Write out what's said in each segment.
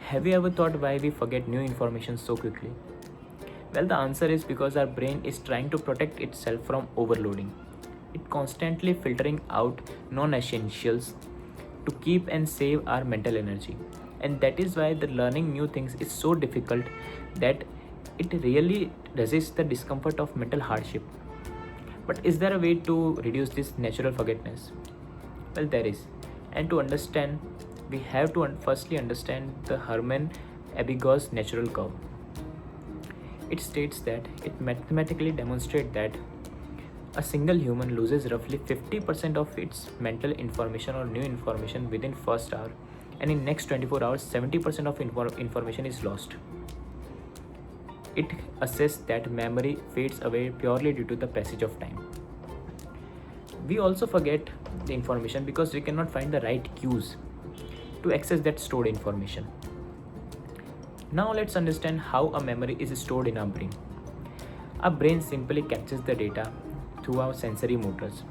Have you ever thought why we forget new information so quickly? Well, the answer is because our brain is trying to protect itself from overloading. It constantly filtering out non-essentials to keep and save our mental energy. And that is why the learning new things is so difficult that it really resists the discomfort of mental hardship. But is there a way to reduce this natural forgetfulness? Well, there is. And to understand, we have to firstly understand the Hermann Ebbinghaus natural curve. It states that it mathematically demonstrates that a single human loses roughly 50% of its mental information or new information within first hour, and in next 24 hours 70% of information is lost. It assesses that memory fades away purely due to the passage of time. We also forget the information because we cannot find the right cues to access that stored information. Now let's understand how a memory is stored in our brain. Our brain simply captures the data through our sensory motors,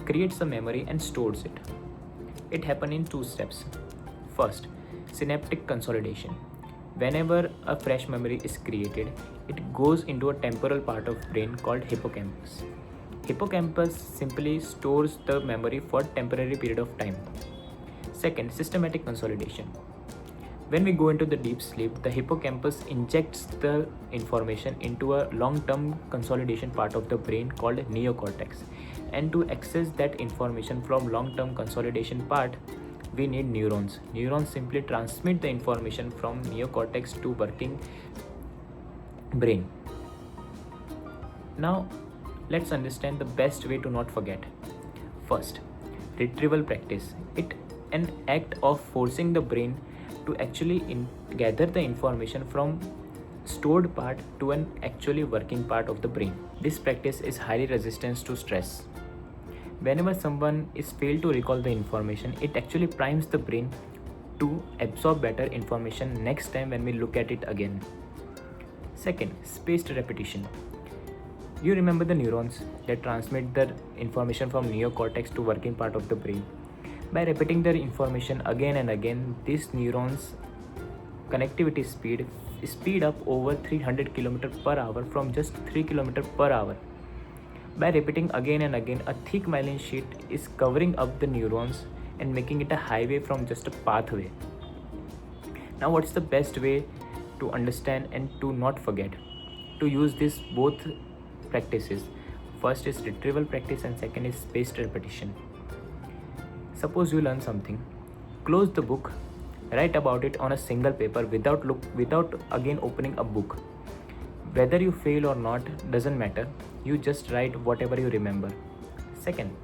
creates a memory and stores it. It happens in two steps. First, synaptic consolidation. Whenever a fresh memory is created, it goes into a temporal part of brain called hippocampus. Hippocampus simply stores the memory for temporary period of time. Second, systematic consolidation. When we go into the deep sleep, the hippocampus injects the information into a long-term consolidation part of the brain called neocortex. And to access that information from long-term consolidation part, we need neurons. Neurons simply transmit the information from neocortex to working brain. Now, let's understand the best way to not forget. First, retrieval practice. It an act of forcing the brain to actually gather the information from stored part to an actually working part of the brain. This practice is highly resistant to stress. Whenever someone is failed to recall the information, it actually primes the brain to absorb better information next time when we look at it again. Second, spaced repetition. You remember the neurons that transmit the information from neocortex to working part of the brain. By repeating the information again and again, these neurons connectivity speed up over 300 km per hour from just 3 km per hour. By repeating again and again, a thick myelin sheet is covering up the neurons and making it a highway from just a pathway. Now, what's the best way to understand and to not forget? To use these both practices. First is retrieval practice and second is spaced repetition. Suppose you learn something, close the book, write about it on a single paper without again opening a book. Whether you fail or not doesn't matter, you just write whatever you remember. Second,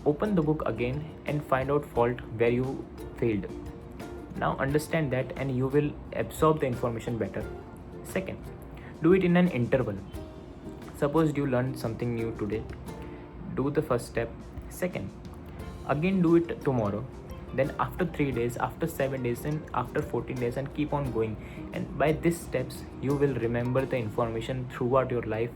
open the book again and find out fault where you failed. Now understand that and you will absorb the information better. Second, do it in an interval. Suppose you learned something new today, do the first step. Second, again do it tomorrow, then after 3 days, after 7 days, and after 14 days, and keep on going. And by these steps you will remember the information throughout your life